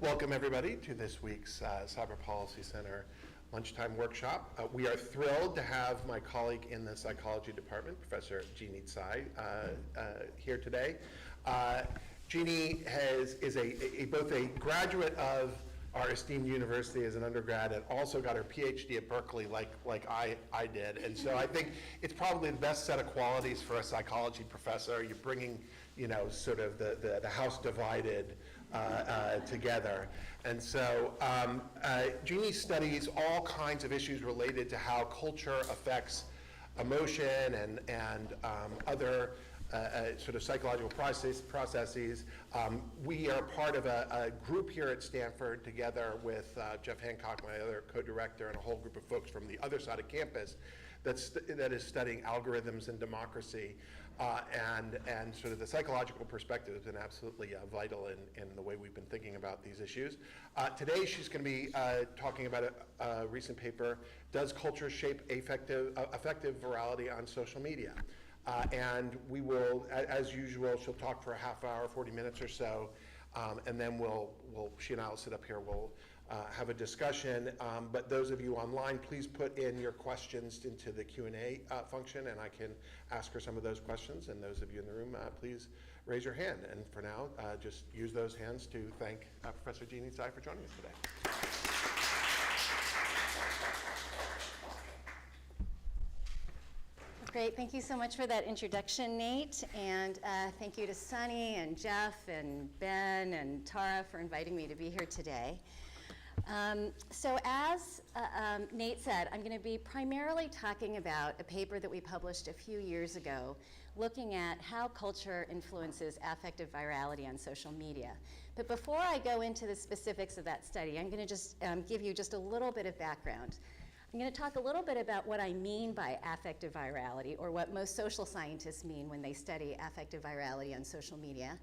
Welcome everybody to this week's Cyber Policy Center lunchtime workshop. We are thrilled to have my colleague in the psychology department, Professor Jeannie Tsai, here today. Jeannie is both a graduate of our esteemed university as an undergrad and also got her PhD at Berkeley like I did. And so I think it's probably the best set of qualities for a psychology professor. You're bringing, sort of the house divided together. And so Jeannie studies all kinds of issues related to how culture affects emotion and other sort of psychological processes. We are part of a group here at Stanford together with Jeff Hancock, my other co-director, and a whole group of folks from the other side of campus that is studying algorithms and democracy, and sort of the psychological perspective has been absolutely vital in the way we've been thinking about these issues. Today she's going to be talking about a recent paper, Does Culture Shape Affective Virality on Social Media? And we will, as usual, she'll talk for a half hour, 40 minutes or so, and then she and I will sit up here, we'll have a discussion. But those of you online, please put in your questions into the Q&A function, and I can ask her some of those questions. And those of you in the room, please raise your hand. And for now, just use those hands to thank Professor Jeannie Tsai for joining us today. Great, thank you so much for that introduction, Nate, and thank you to Sunny and Jeff and Ben and Tara for inviting me to be here today. So as Nate said, I'm going to be primarily talking about a paper that we published a few years ago looking at how culture influences affective virality on social media. But before I go into the specifics of that study, I'm going to just give you just a little bit of background. I'm going to talk a little bit about what I mean by affective virality, or what most social scientists mean when they study affective virality on social media.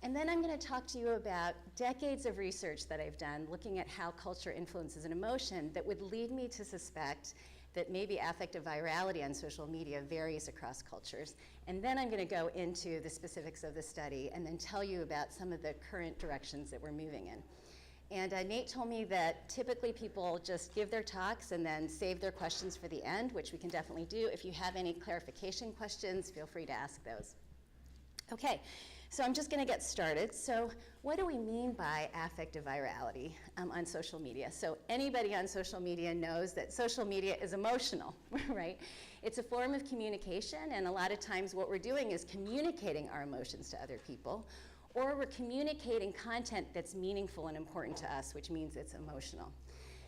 And then I'm going to talk to you about decades of research that I've done looking at how culture influences an emotion that would lead me to suspect that maybe affective virality on social media varies across cultures. And then I'm going to go into the specifics of the study and then tell you about some of the current directions that we're moving in. And Nate told me that typically people just give their talks and then save their questions for the end, which we can definitely do. If you have any clarification questions, feel free to ask those. Okay, so I'm just going to get started. So what do we mean by affective virality on social media? So anybody on social media knows that social media is emotional, right? It's a form of communication, and a lot of times what we're doing is communicating our emotions to other people, or we're communicating content that's meaningful and important to us, which means it's emotional.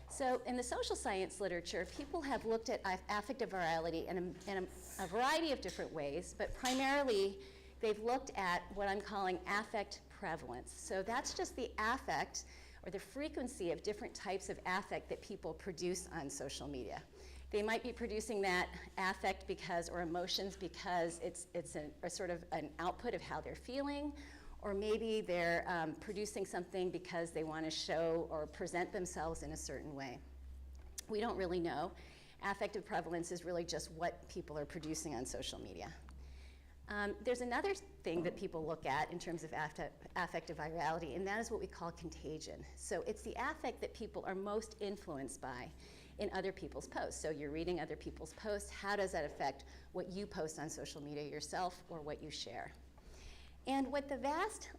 So in the social science literature, people have looked at affective virality in a variety of different ways, but primarily they've looked at what I'm calling affect prevalence. So that's just the affect or the frequency of different types of affect that people produce on social media. They might be producing that affect because, or emotions because it's a sort of an output of how they're feeling, or maybe they're producing something because they want to show or present themselves in a certain way. We don't really know. Affective prevalence is really just what people are producing on social media. There's another thing that people look at in terms of affective virality, and that is what we call contagion. So it's the affect that people are most influenced by in other people's posts. So you're reading other people's posts. How does that affect what you post on social media yourself or what you share? And what the vast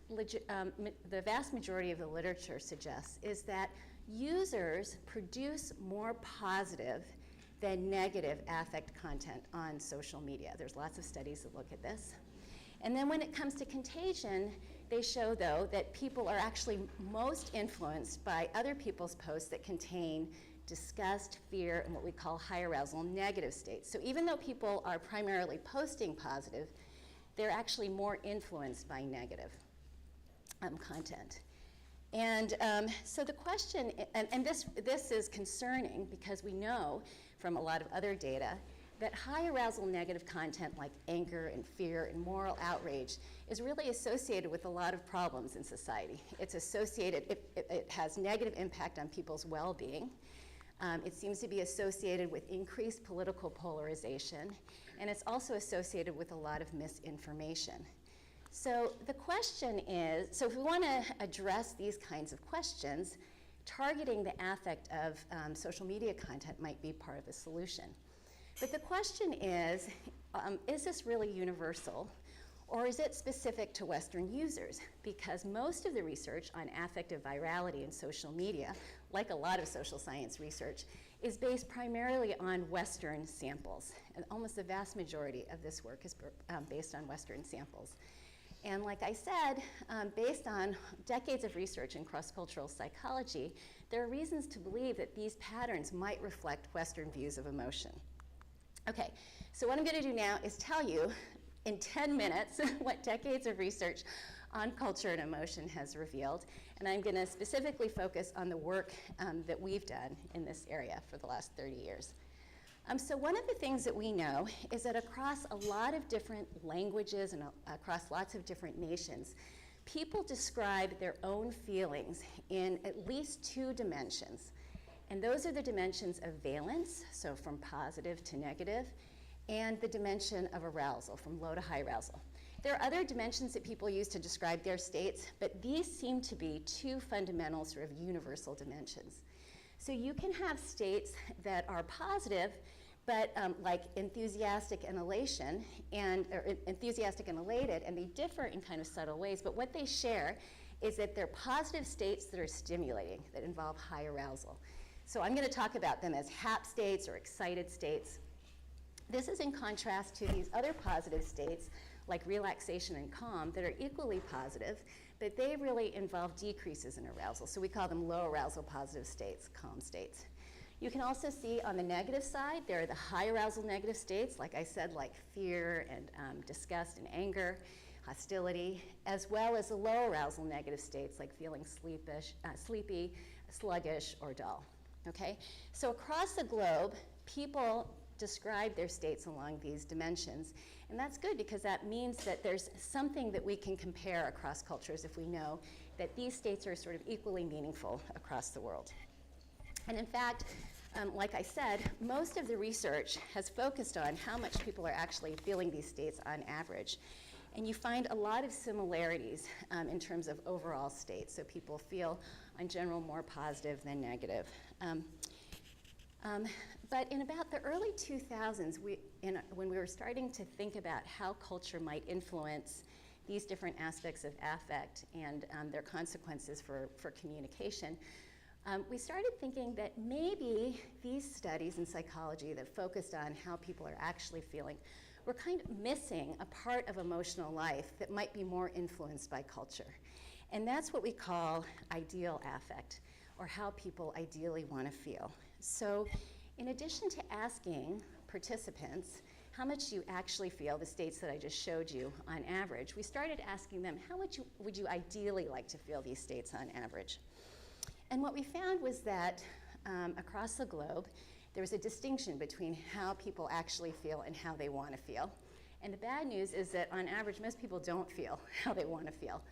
majority of the literature suggests is that users produce more positive than negative affect content on social media. There's lots of studies that look at this. And then when it comes to contagion, they show, though, that people are actually most influenced by other people's posts that contain disgust, fear, and what we call high arousal negative states. So even though people are primarily posting positive, they're actually more influenced by negative content. And so the question, and this is concerning because we know from a lot of other data that high arousal negative content like anger and fear and moral outrage is really associated with a lot of problems in society. It's associated, it has negative impact on people's well-being. It seems to be associated with increased political polarization, and it's also associated with a lot of misinformation. So the question is, so if we want to address these kinds of questions, targeting the affect of social media content might be part of the solution. But the question is this really universal, or is it specific to Western users? Because most of the research on affective virality in social media, like a lot of social science research, is based primarily on Western samples. And almost the vast majority of this work is based on Western samples. And like I said, based on decades of research in cross-cultural psychology, there are reasons to believe that these patterns might reflect Western views of emotion. Okay, so what I'm going to do now is tell you in 10 minutes what decades of research on culture and emotion has revealed. And I'm going to specifically focus on the work that we've done in this area for the last 30 years. So one of the things that we know is that across a lot of different languages and across lots of different nations, people describe their own feelings in at least 2 dimensions. And those are the dimensions of valence, so from positive to negative, and the dimension of arousal, from low to high arousal. There are other dimensions that people use to describe their states, but these seem to be 2 fundamental sort of universal dimensions. So you can have states that are positive, but like enthusiastic and elation, or enthusiastic and elated, and they differ in kind of subtle ways, but what they share is that they're positive states that are stimulating, that involve high arousal. So I'm going to talk about them as hap states or excited states. This is in contrast to these other positive states, like relaxation and calm, that are equally positive, but they really involve decreases in arousal. So we call them low arousal positive states, calm states. You can also see on the negative side, there are the high arousal negative states, like I said, like fear and disgust and anger, hostility, as well as the low arousal negative states, like feeling sleepy, sluggish, or dull. Okay? So across the globe, people describe their states along these dimensions. And that's good because that means that there's something that we can compare across cultures if we know that these states are sort of equally meaningful across the world. And in fact, like I said, most of the research has focused on how much people are actually feeling these states on average. And you find a lot of similarities in terms of overall states. So people feel, in general, more positive than negative. But in about the early 2000s, when we were starting to think about how culture might influence these different aspects of affect and their consequences for communication, we started thinking that maybe these studies in psychology that focused on how people are actually feeling were kind of missing a part of emotional life that might be more influenced by culture. And that's what we call ideal affect, or how people ideally want to feel. So in addition to asking participants how much you actually feel, the states that I just showed you on average, we started asking them how much would you ideally like to feel these states on average. And what we found was that across the globe, there was a distinction between how people actually feel and how they want to feel. And the bad news is that on average, most people don't feel how they want to feel.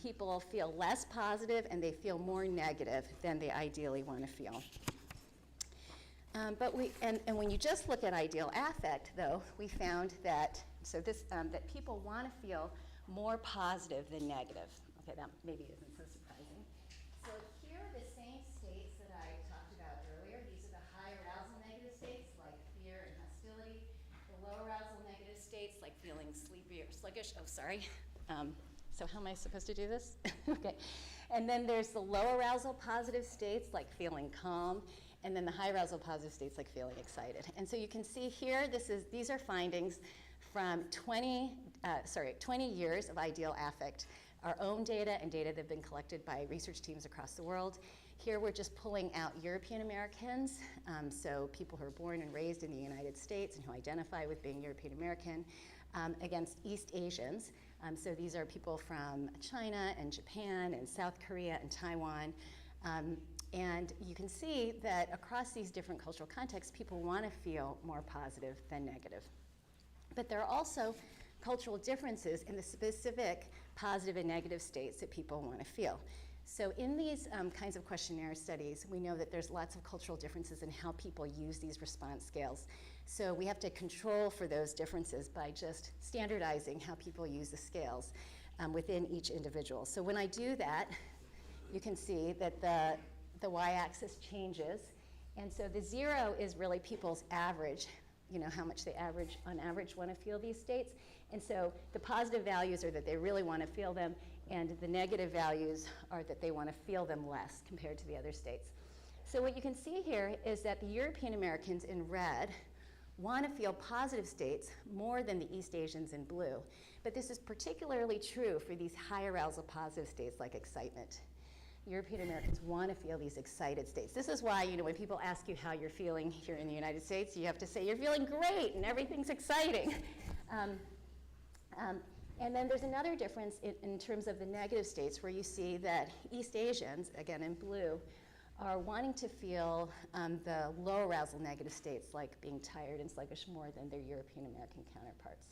People feel less positive and they feel more negative than they ideally want to feel. But when you just look at ideal affect, though, we found that that people want to feel more positive than negative. Okay, that maybe isn't so surprising. So here are the same states that I talked about earlier. These are the high arousal negative states, like fear and hostility. The low arousal negative states, like feeling sleepy or sluggish. Oh, sorry. So how am I supposed to do this? Okay. And then there's the low arousal positive states, like feeling calm. And then the high arousal positive states, like feeling excited. And so you can see here, these are findings from 20 years of ideal affect, our own data and data that have been collected by research teams across the world. Here we're just pulling out European Americans, so people who are born and raised in the United States and who identify with being European American, against East Asians. So these are people from China and Japan and South Korea and Taiwan. And you can see that across these different cultural contexts, people want to feel more positive than negative. But there are also cultural differences in the specific positive and negative states that people want to feel. So in these kinds of questionnaire studies, we know that there's lots of cultural differences in how people use these response scales. So we have to control for those differences by just standardizing how people use the scales within each individual. So when I do that, you can see that the y-axis changes. And so the 0 is really people's average, how much they on average want to feel these states. And so the positive values are that they really want to feel them, and the negative values are that they want to feel them less compared to the other states. So what you can see here is that the European Americans in red want to feel positive states more than the East Asians in blue. But this is particularly true for these high arousal positive states like excitement. European Americans want to feel these excited states. This is why, when people ask you how you're feeling here in the United States, you have to say you're feeling great and everything's exciting. And then there's another difference in terms of the negative states where you see that East Asians, again in blue, are wanting to feel the low arousal negative states like being tired and sluggish more than their European American counterparts.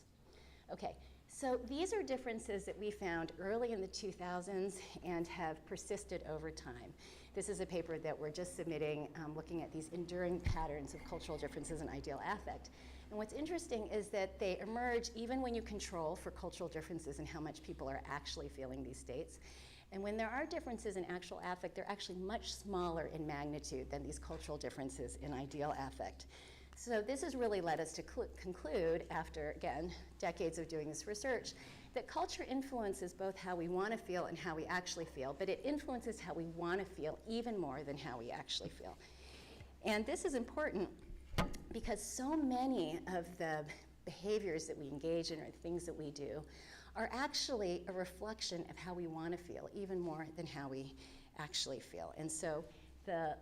Okay, so these are differences that we found early in the 2000s and have persisted over time. This is a paper that we're just submitting looking at these enduring patterns of cultural differences in ideal affect. And what's interesting is that they emerge even when you control for cultural differences in how much people are actually feeling these states. And when there are differences in actual affect, they're actually much smaller in magnitude than these cultural differences in ideal affect. So this has really led us to conclude, after, again, decades of doing this research, that culture influences both how we want to feel and how we actually feel, but it influences how we want to feel even more than how we actually feel. And this is important because so many of the behaviors that we engage in or the things that we do are actually a reflection of how we want to feel, even more than how we actually feel. And so for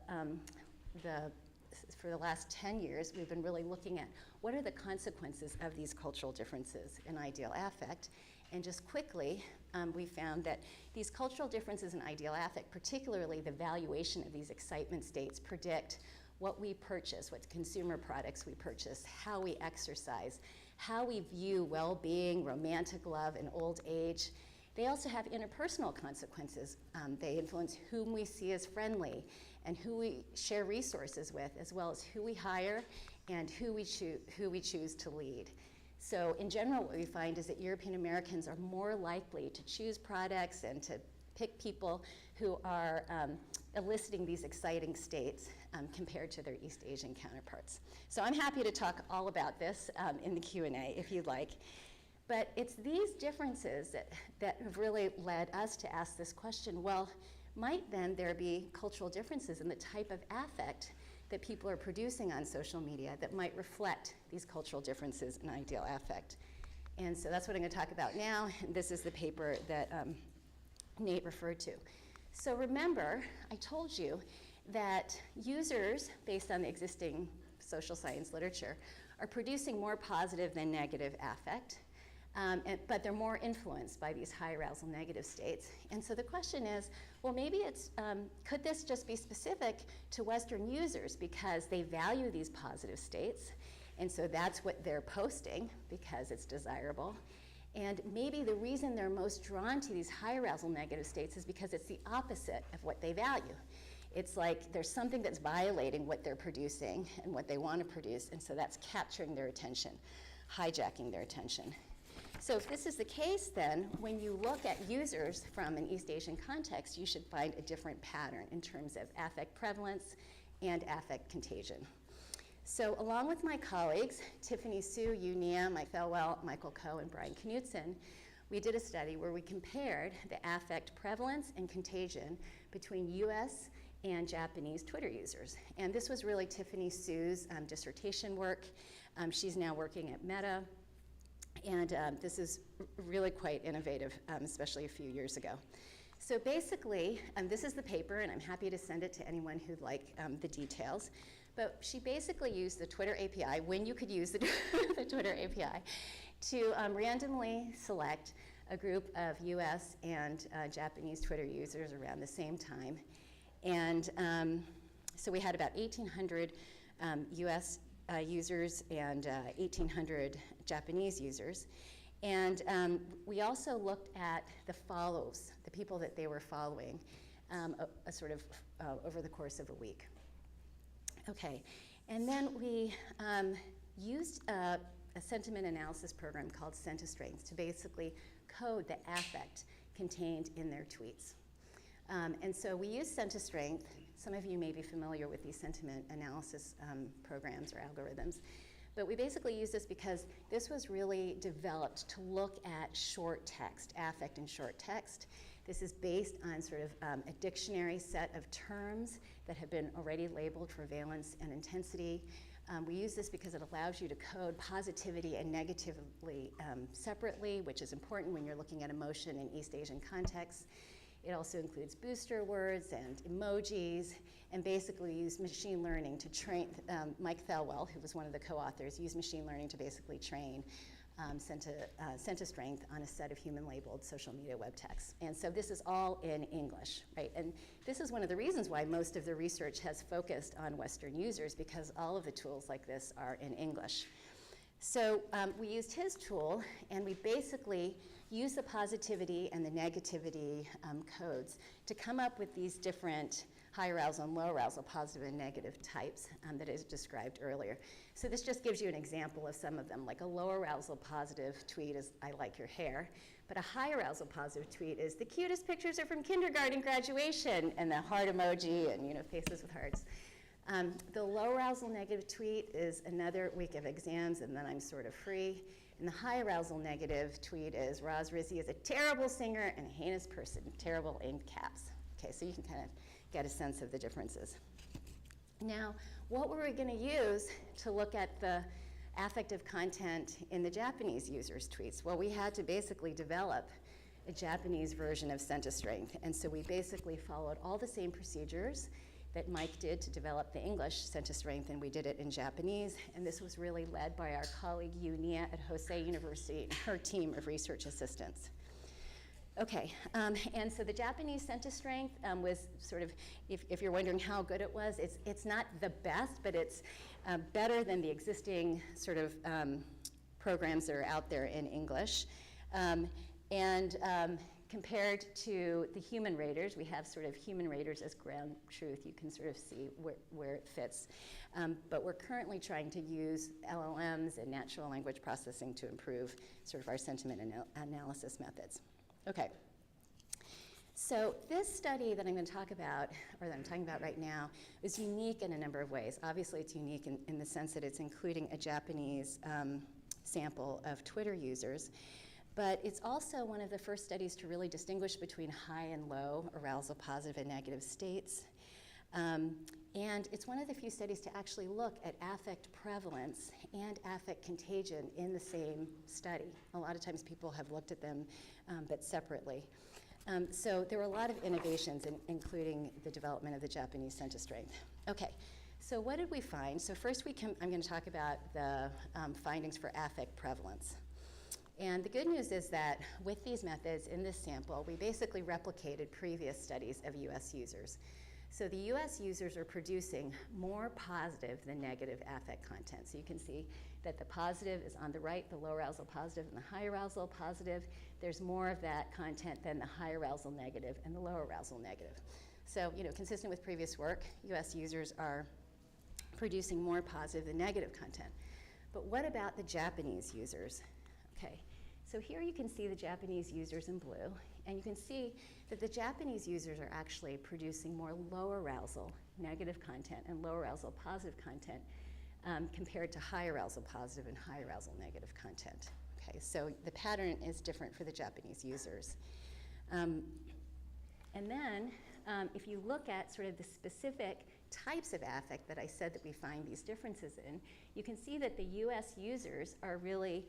the last 10 years, we've been really looking at what are the consequences of these cultural differences in ideal affect. And just quickly, we found that these cultural differences in ideal affect, particularly the valuation of these excitement states, predict what we purchase, what consumer products we purchase, how we exercise, how we view well-being, romantic love, and old age. They also have interpersonal consequences. They influence whom we see as friendly and who we share resources with, as well as who we hire and who we choose to lead. So in general, what we find is that European Americans are more likely to choose products and to pick people who are eliciting these exciting states compared to their East Asian counterparts. So I'm happy to talk all about this in the Q&A if you'd like. But it's these differences that have really led us to ask this question, well, might then there be cultural differences in the type of affect that people are producing on social media that might reflect these cultural differences in ideal affect? And so that's what I'm going to talk about now. This is the paper that Nate referred to. So remember, I told you that users, based on the existing social science literature, are producing more positive than negative affect. But they're more influenced by these high arousal negative states. And so the question is, well, maybe could this just be specific to Western users because they value these positive states, and so that's what they're posting because it's desirable. And maybe the reason they're most drawn to these high arousal negative states is because it's the opposite of what they value. It's like there's something that's violating what they're producing and what they want to produce, and so that's capturing their attention, hijacking their attention. So if this is the case, then, when you look at users from an East Asian context, you should find a different pattern in terms of affect prevalence and affect contagion. So along with my colleagues, Tiffany Su, Yu Nia, Mike Thelwell, Michael Coe, and Brian Knutson, we did a study where we compared the affect prevalence and contagion between US and Japanese Twitter users. And this was really Tiffany Su's dissertation work. She's now working at Meta. And this is really quite innovative, especially a few years ago. So basically, this is the paper, and I'm happy to send it to anyone who'd like the details. But she basically used the Twitter API, when you could use the, the Twitter API, to randomly select a group of US and Japanese Twitter users around the same time. And so we had about 1,800 US users and 1,800 Japanese users. And we also looked at the follows, the people that they were following. a sort of over the course of a week. Okay, and then we used a sentiment analysis program called CentiStrength to basically code the affect contained in their tweets. And so we use CentiStrength. Some of you may be familiar with these sentiment analysis programs or algorithms. But we basically use this because this was really developed to look at short text, affect in short text. This is based on sort of a dictionary set of terms that have been already labeled for valence and intensity. We use this because it allows you to code positivity and negatively separately, which is important when you're looking at emotion in East Asian contexts. It also includes booster words and emojis, and basically use machine learning to train, Mike Thelwell, who was one of the co-authors, used machine learning to basically train CentiStrength on a set of human-labeled social media web texts. And so this is all in English, right? And this is one of the reasons why most of the research has focused on Western users, because all of the tools like this are in English. So we used his tool, and we basically used the positivity and the negativity codes to come up with these different high arousal and low arousal, positive and negative types that I described earlier. So this just gives you an example of some of them. Like a low arousal positive tweet is, "I like your hair." But a high arousal positive tweet is, "The cutest pictures are from kindergarten graduation," and the heart emoji and faces with hearts. The low arousal negative tweet is, "Another week of exams and then I'm sort of free." And the high arousal negative tweet is, "Roz Rizzi is a terrible singer and a heinous person," terrible in caps. Okay, so you can kind of get a sense of the differences. Now, what were we going to use to look at the affective content in the Japanese users' tweets? Well, we had to basically develop a Japanese version of CentiStrength, and so we basically followed all the same procedures that Mike did to develop the English CentiStrength, and we did it in Japanese, and this was really led by our colleague Yu Nia at Hosei University and her team of research assistants. Okay, and so the Japanese CentiStrength was sort of, if you're wondering how good it was, it's not the best, but it's better than the existing sort of programs that are out there in English. Compared to the human raters, we have sort of human raters as ground truth. You can sort of see where it fits. But we're currently trying to use LLMs and natural language processing to improve sort of our sentiment analysis methods. Okay. So this study that I'm going to talk about, or that I'm talking about right now, is unique in a number of ways. Obviously, it's unique in the sense that it's including a Japanese sample of Twitter users. But it's also one of the first studies to really distinguish between high and low arousal, positive and negative states. And it's one of the few studies to actually look at affect prevalence and affect contagion in the same study. A lot of times people have looked at them, but separately. So there were a lot of innovations, including the development of the Japanese CentiStrength. Okay, so what did we find? So first I'm going to talk about the findings for affect prevalence. And the good news is that with these methods in this sample, we basically replicated previous studies of US users. So the US users are producing more positive than negative affect content. So you can see that the positive is on the right, the low arousal positive and the high arousal positive. There's more of that content than the high arousal negative and the low arousal negative. So, consistent with previous work, US users are producing more positive than negative content. But what about the Japanese users? Okay, so here you can see the Japanese users in blue, and you can see that the Japanese users are actually producing more low arousal negative content and low arousal positive content compared to high arousal positive and high arousal negative content. Okay, so the pattern is different for the Japanese users. And then if you look at sort of the specific types of affect that I said that we find these differences in, you can see that the US users are really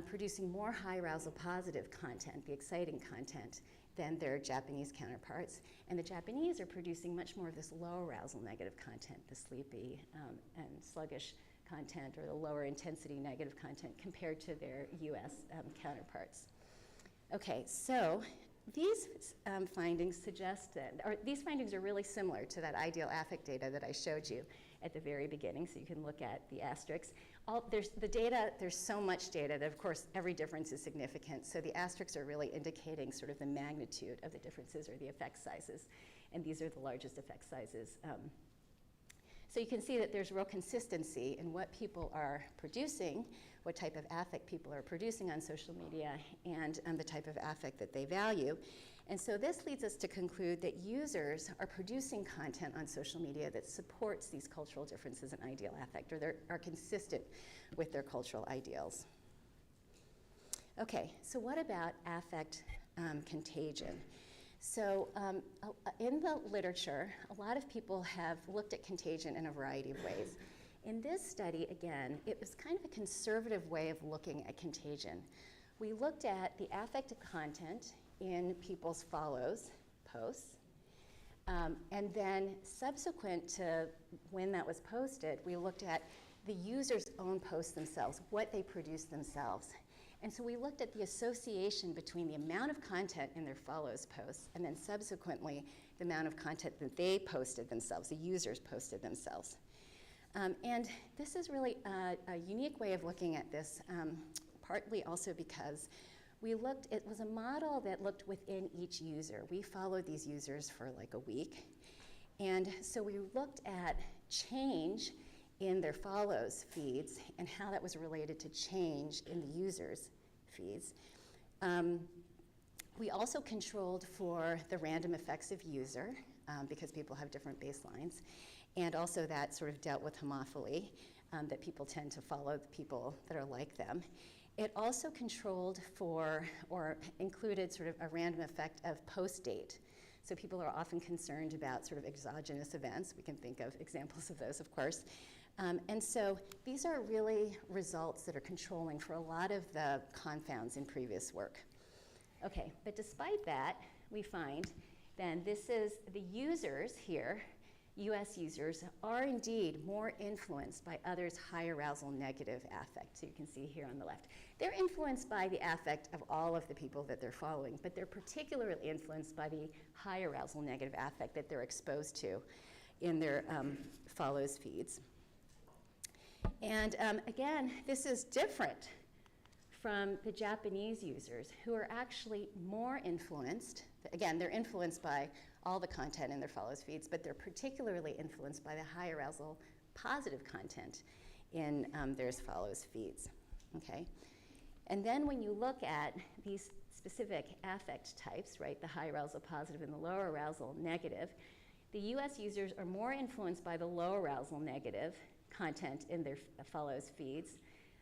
producing more high arousal positive content, the exciting content, than their Japanese counterparts. And the Japanese are producing much more of this low arousal negative content, the sleepy and sluggish content, or the lower intensity negative content compared to their US counterparts. Okay, so these findings suggest that, or these findings are really similar to that ideal affect data that I showed you at the very beginning, so you can look at the asterisks. There's so much data that, of course, every difference is significant, so the asterisks are really indicating sort of the magnitude of the differences or the effect sizes. and these are the largest effect sizes. So you can see that there's real consistency in what people are producing, what type of affect people are producing on social media, and the type of affect that they value. And so this leads us to conclude that users are producing content on social media that supports these cultural differences in ideal affect, or are consistent with their cultural ideals. Okay, so what about affect contagion? So in the literature, a lot of people have looked at contagion in a variety of ways. In this study, again, it was kind of a conservative way of looking at contagion. We looked at the affective content in people's follows posts, and then subsequent to when that was posted, we looked at the user's own posts themselves, what they produced themselves. And so we looked at the association between the amount of content in their follows posts and then subsequently the amount of content that they posted themselves, the users posted themselves. And this is really a unique way of looking at this, partly also because it was a model that looked within each user. We followed these users for like a week. And so we looked at change in their follows feeds and how that was related to change in the users' feeds. We also controlled for the random effects of user because people have different baselines, and also that sort of dealt with homophily, that people tend to follow the people that are like them. It also controlled for, or included sort of a random effect of post date. So people are often concerned about sort of exogenous events. We can think of examples of those, of course. And so these are really results that are controlling for a lot of the confounds in previous work. Okay, but despite that, we find then this is the users here, US users, are indeed more influenced by others' high arousal negative affect. So you can see here on the left. They're influenced by the affect of all of the people that they're following, but they're particularly influenced by the high arousal negative affect that they're exposed to in their follows feeds. And again, this is different from the Japanese users who are actually more influenced. Again, they're influenced by all the content in their follows feeds, but they're particularly influenced by the high arousal positive content in their follows feeds, okay? And then when you look at these specific affect types, right, the high arousal positive and the low arousal negative, the US users are more influenced by the low arousal negative content in their follows feeds,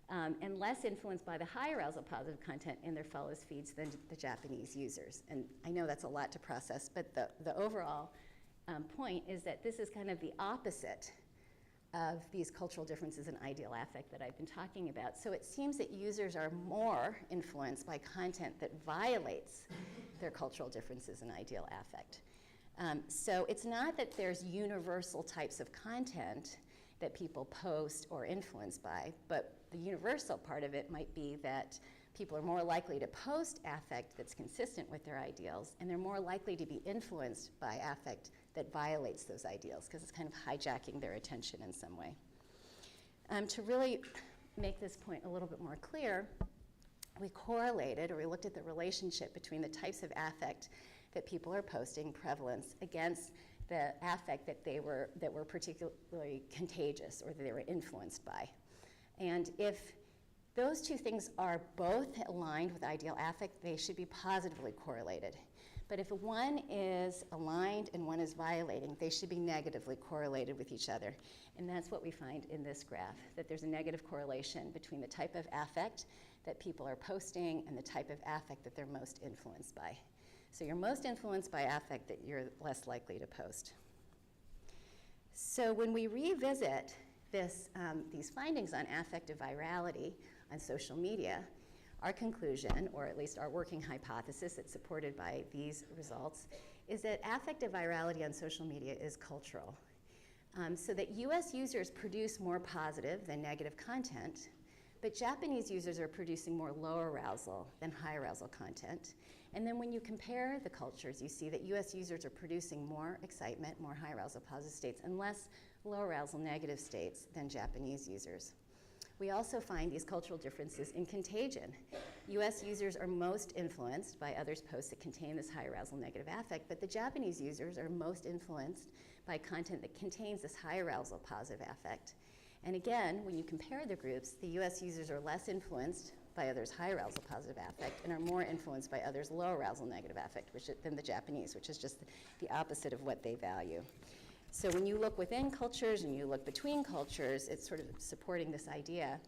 and less influenced by the high arousal positive content in their follows feeds than the Japanese users. And I know that's a lot to process, but the overall point is that this is kind of the opposite of these cultural differences in ideal affect that I've been talking about. So it seems that users are more influenced by content that violates their cultural differences in ideal affect. So it's not that there's universal types of content that people post or influenced by, but the universal part of it might be that people are more likely to post affect that's consistent with their ideals, and they're more likely to be influenced by affect that violates those ideals, because it's kind of hijacking their attention in some way. To really make this point a little bit more clear, we correlated, or we looked at the relationship between the types of affect that people are posting, prevalence, against the affect that were particularly contagious or that they were influenced by. And if those two things are both aligned with ideal affect, they should be positively correlated. But if one is aligned and one is violating, they should be negatively correlated with each other. And that's what we find in this graph, that there's a negative correlation between the type of affect that people are posting and the type of affect that they're most influenced by. So you're most influenced by affect that you're less likely to post. So when we revisit these findings on affective virality on social media, our conclusion, or at least our working hypothesis that's supported by these results, is that affective virality on social media is cultural. So that US users produce more positive than negative content, but Japanese users are producing more low arousal than high arousal content. And then when you compare the cultures, you see that US users are producing more excitement, more high arousal positive states, and less low arousal negative states than Japanese users. we also find these cultural differences in contagion. US users are most influenced by others' posts that contain this high arousal negative affect, but the Japanese users are most influenced by content that contains this high arousal positive affect. And again, when you compare the groups, the US users are less influenced by others' high arousal positive affect and are more influenced by others' low arousal negative affect than the Japanese, which is just the opposite of what they value. So when you look within cultures and you look between cultures, it's sort of supporting this idea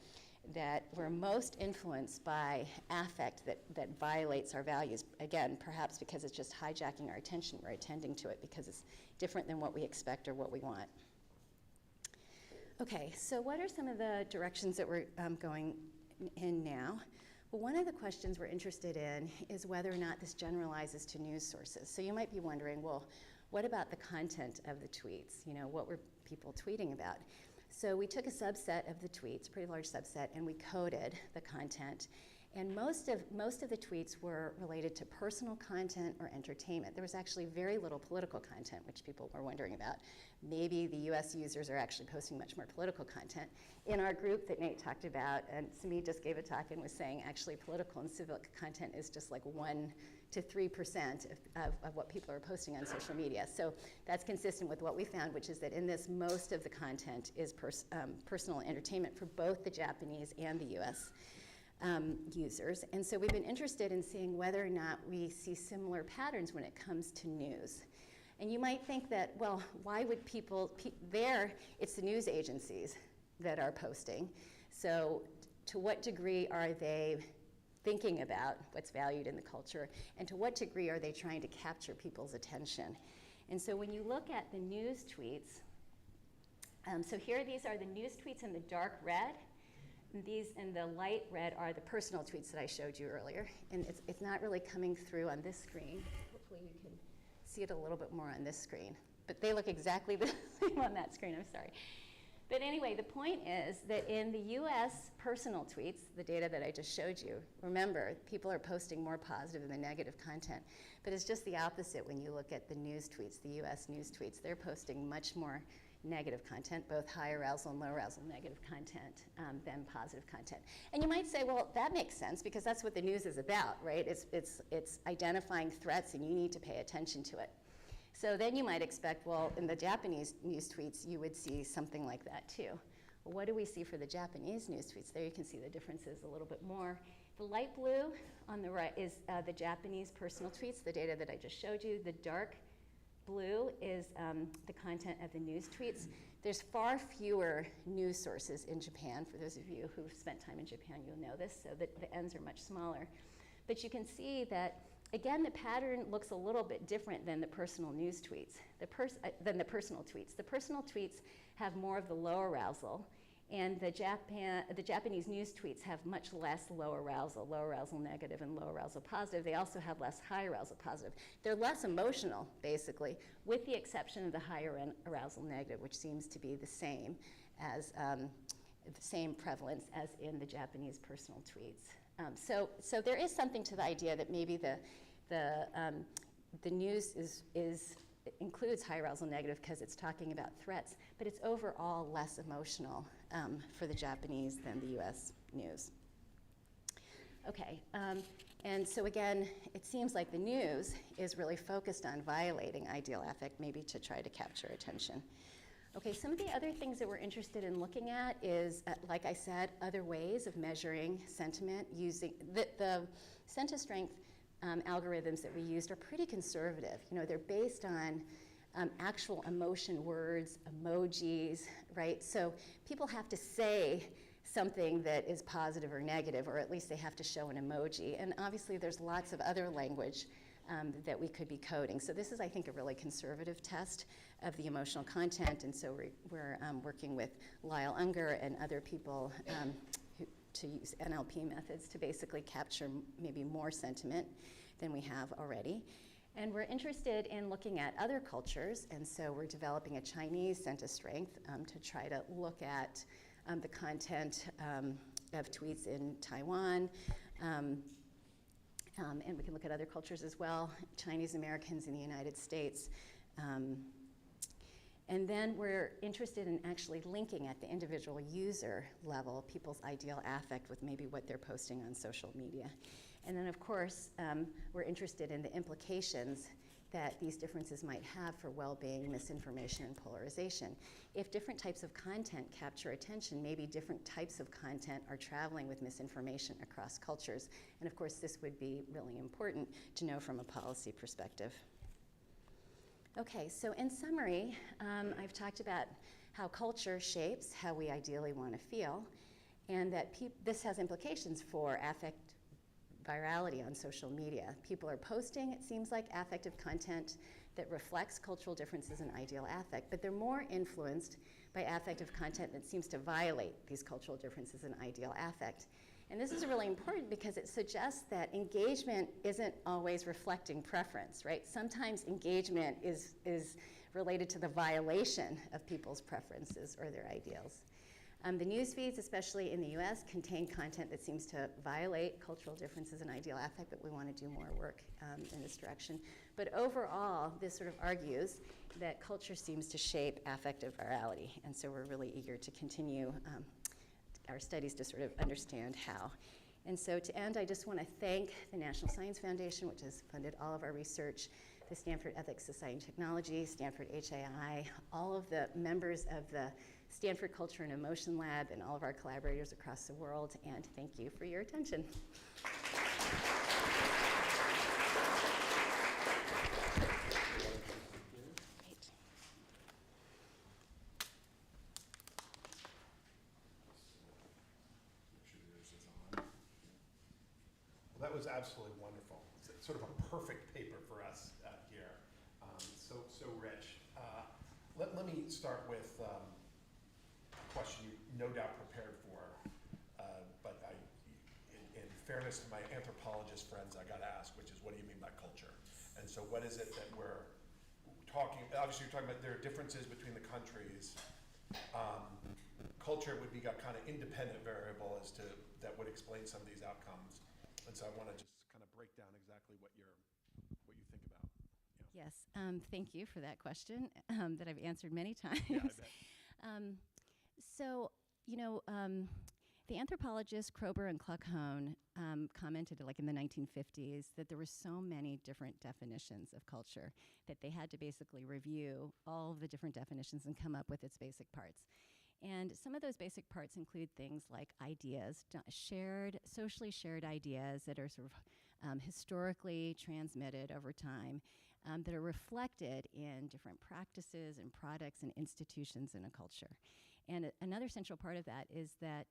that we're most influenced by affect that violates our values. Again, perhaps because it's just hijacking our attention, we're attending to it because it's different than what we expect or what we want. Okay, so what are some of the directions that we're going in now? Well, one of the questions we're interested in is whether or not this generalizes to news sources. So you might be wondering, well, what about the content of the tweets? You know, what were people tweeting about? So we took a subset of the tweets, pretty large subset, and we coded the content. And most of the tweets were related to personal content or entertainment. There was actually very little political content, which people were wondering about. Maybe the US users are actually posting much more political content. In our group that Nate talked about, and Simi just gave a talk and was saying actually political and civic content is just like 1 to 3% of what people are posting on social media. So that's consistent with what we found, which is that in this, most of the content is personal entertainment for both the Japanese and the US users. And so we've been interested in seeing whether or not we see similar patterns when it comes to news. And you might think that, well, why would people, it's the news agencies that are posting. So to what degree are they thinking about what's valued in the culture, and to what degree are they trying to capture people's attention? And so when you look at the news tweets, so here these are the news tweets in the dark red. These in the light red are the personal tweets that I showed you earlier. And it's not really coming through on this screen. Hopefully you can see it a little bit more on this screen. But they look exactly the same on that screen, I'm sorry. But anyway, the point is that in the US personal tweets, the data that I just showed you, remember, people are posting more positive than the negative content. But it's just the opposite when you look at the news tweets, the US news tweets. They're posting much more negative content, both high arousal and low arousal negative content than positive content. And you might say, well, that makes sense because that's what the news is about, right? It's identifying threats and you need to pay attention to it. So then you might expect, well, in the Japanese news tweets, you would see something like that too. Well, what do we see for the Japanese news tweets? There you can see the differences a little bit more. The light blue on the right is the Japanese personal tweets, the data that I just showed you. The dark blue is the content of the news tweets. There's far fewer news sources in Japan. For those of you who've spent time in Japan, you'll know this, so that the ends are much smaller. But you can see that, again, the pattern looks a little bit different than the personal news tweets, than the personal tweets. The personal tweets have more of the low arousal, and the Japanese news tweets have much less low arousal negative and low arousal positive. They also have less high arousal positive. They're less emotional, basically, with the exception of the higher arousal negative, which seems to be the same as the same prevalence as in the Japanese personal tweets. So there is something to the idea that maybe the news includes high arousal negative because it's talking about threats, but it's overall less emotional for the Japanese than the US news. Okay, and so again, it seems like the news is really focused on violating ideal affect, maybe to try to capture attention. Okay, some of the other things that we're interested in looking at is, like I said, other ways of measuring sentiment using the sentiment strength algorithms that we used are pretty conservative. You know, they're based on actual emotion words, emojis, right? So people have to say something that is positive or negative, or at least they have to show an emoji. And obviously there's lots of other language that we could be coding. So this is, I think, a really conservative test of the emotional content, and so we're working with Lyle Unger and other people to use NLP methods to basically capture maybe more sentiment than we have already. And we're interested in looking at other cultures, and so we're developing a Chinese sentiment strength to try to look at the content of tweets in Taiwan. And we can look at other cultures as well, Chinese Americans in the United States. And then we're interested in actually linking at the individual user level people's ideal affect with maybe what they're posting on social media. And then, of course, we're interested in the implications that these differences might have for well-being, misinformation, and polarization. If different types of content capture attention, maybe different types of content are traveling with misinformation across cultures. And of course, this would be really important to know from a policy perspective. Okay, so in summary, I've talked about how culture shapes how we ideally want to feel, and that this has implications for affect virality on social media. People are posting, it seems like, affective content that reflects cultural differences in ideal affect, but they're more influenced by affective content that seems to violate these cultural differences in ideal affect. And this is really important because it suggests that engagement isn't always reflecting preference, right? Sometimes engagement is related to the violation of people's preferences or their ideals. The news feeds, especially in the US, contain content that seems to violate cultural differences in ideal affect, but we want to do more work in this direction. But overall, this sort of argues that culture seems to shape affective virality, and so we're really eager to continue our studies to sort of understand how. And so to end, I just want to thank the National Science Foundation, which has funded all of our research, the Stanford Ethics Society and Technology, Stanford HAI, all of the members of the Stanford Culture and Emotion Lab, and all of our collaborators across the world, and thank you for your attention. Great. Well, that was absolutely wonderful. It's sort of a perfect paper for us here. So rich. Let me start with a question you no doubt prepared for, but in fairness to my anthropologist friends, I got to ask, which is, what do you mean by culture? And so what is it that we're talking, obviously you're talking about there are differences between the countries. Culture would be a kind of independent variable as to, that would explain some of these outcomes. And so I want to just kind of break down exactly what you think about. You know. Yes, thank you for that question that I've answered many times. Yeah, I bet. So, you know, the anthropologists Kroeber and Kluckhohn commented, like in the 1950s, that there were so many different definitions of culture that they had to basically review all of the different definitions and come up with its basic parts. And some of those basic parts include things like ideas, socially shared ideas that are sort of historically transmitted over time, that are reflected in different practices and products and institutions in a culture. And another central part of that is that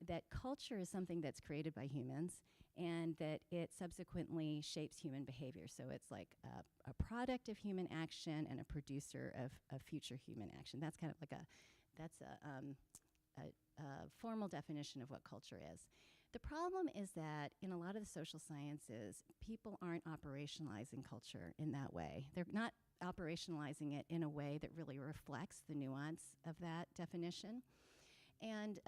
that culture is something that's created by humans, and that it subsequently shapes human behavior. So it's like a product of human action and a producer of future human action. That's kind of like a formal definition of what culture is. The problem is that in a lot of the social sciences, people aren't operationalizing culture in that way. They're not operationalizing it in a way that really reflects the nuance of that definition. And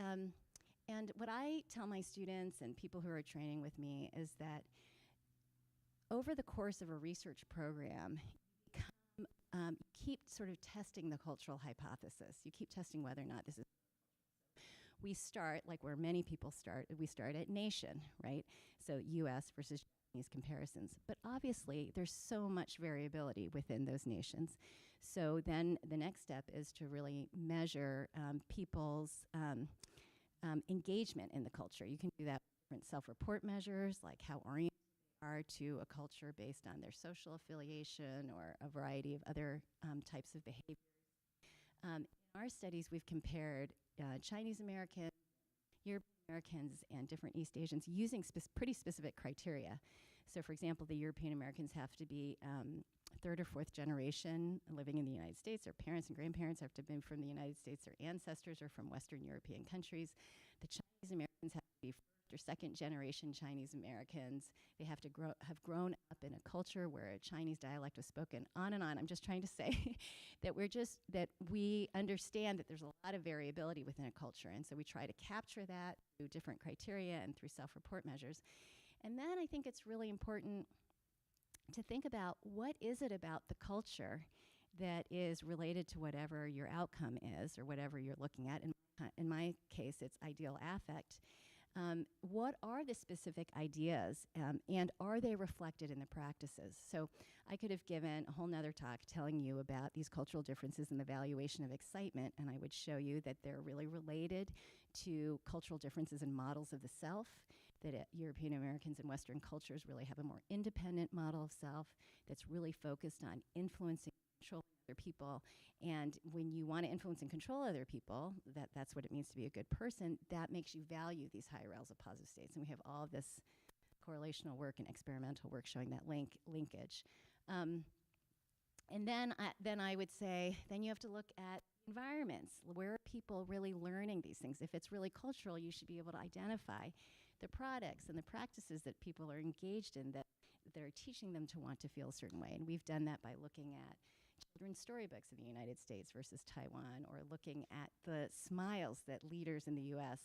what I tell my students and people who are training with me is that over the course of a research program, you keep sort of testing the cultural hypothesis. You keep testing whether or not this is. We start, like where many people start, we start at nation, right? So US versus Japanese comparisons. But obviously, there's so much variability within those nations. So then the next step is to really measure people's engagement in the culture. You can do that with different self-report measures, like how oriented they are to a culture based on their social affiliation or a variety of other types of behaviors. In our studies, we've compared Chinese Americans, European Americans, and different East Asians using pretty specific criteria. So for example, the European Americans have to be third or fourth generation living in the United States. Their parents and grandparents have to have been from the United States. Their ancestors are from Western European countries. The Chinese Americans have to be first or second generation Chinese Americans. They have to have grown up in a culture where a Chinese dialect was spoken, on and on. I'm just trying to say that we understand that there's a lot of variability within a culture, and so we try to capture that through different criteria and through self-report measures. And then I think it's really important to think about what is it about the culture that is related to whatever your outcome is or whatever you're looking at. In my case, it's ideal affect. What are the specific ideas, and are they reflected in the practices? So I could have given a whole nother talk telling you about these cultural differences in the valuation of excitement, and I would show you that they're really related to cultural differences in models of the self, that European Americans and Western cultures really have a more independent model of self that's really focused on influencing and controlling other people. And when you want to influence and control other people, that's what it means to be a good person, that makes you value these high arousal positive states. And we have all of this correlational work and experimental work showing that linkage. And then I would say, then you have to look at environments. Where are people really learning these things? If it's really cultural, you should be able to identify the products and the practices that people are engaged in that are teaching them to want to feel a certain way. And we've done that by looking at children's storybooks in the United States versus Taiwan, or looking at the smiles that leaders in the U.S.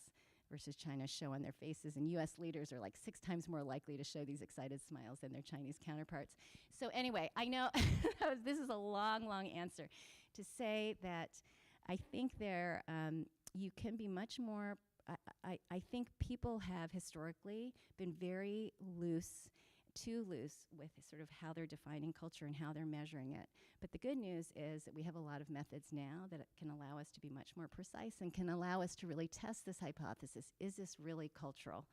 versus China show on their faces. And U.S. leaders are like 6 times more likely to show these excited smiles than their Chinese counterparts. So anyway, I know this is a long, long answer to say that I think you can be much more, I think people have historically been very too loose with sort of how they're defining culture and how they're measuring it. But the good news is that we have a lot of methods now that can allow us to be much more precise and can allow us to really test this hypothesis. Is this really cultural?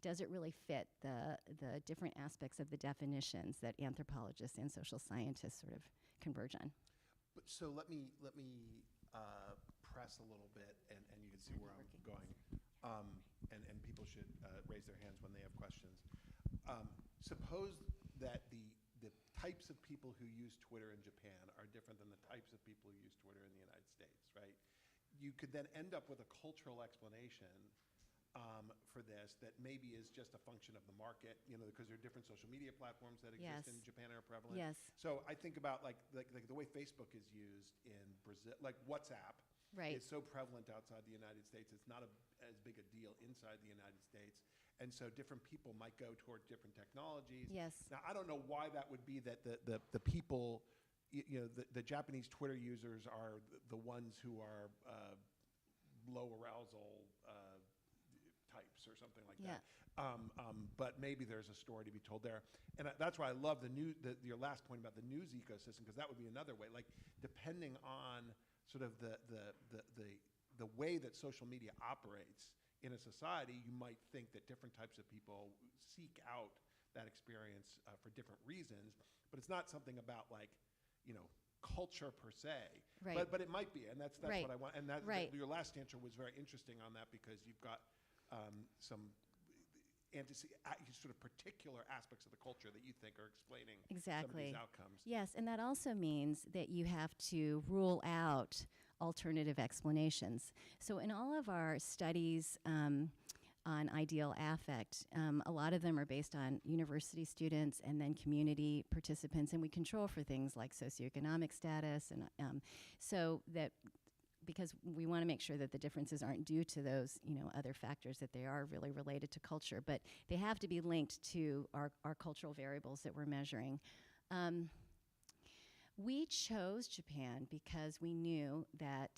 Does it really fit the different aspects of the definitions that anthropologists and social scientists sort of converge on? But so let me press a little bit, and you can see where I'm going. And people should raise their hands when they have questions. Suppose that the types of people who use Twitter in Japan are different than the types of people who use Twitter in the United States, right? You could then end up with a cultural explanation for this that maybe is just a function of the market, because there are different social media platforms that exist in Japan and are prevalent. Yes. So I think about like the way Facebook is used in Brazil, like WhatsApp. Right. It's so prevalent outside the United States. It's not as big a deal inside the United States. And so different people might go toward different technologies. Yes. Now, I don't know why that would be that the people, the Japanese Twitter users are the ones who are low arousal types or something like that. But maybe there's a story to be told there. And that's why I love your last point about the news ecosystem, because that would be another way. Like, depending on sort of the way that social media operates in a society, you might think that different types of people seek out that experience for different reasons, but it's not something about culture per se. Right. But it might be, and that's Right. what I want. And your last answer was very interesting on that, because you've got some sort of particular aspects of the culture that you think are explaining some of these outcomes. Yes, and that also means that you have to rule out alternative explanations. So in all of our studies on ideal affect, a lot of them are based on university students and then community participants, and we control for things like socioeconomic status, and so that because we want to make sure that the differences aren't due to those, other factors, that they are really related to culture, but they have to be linked to our cultural variables that we're measuring. We chose Japan because we knew that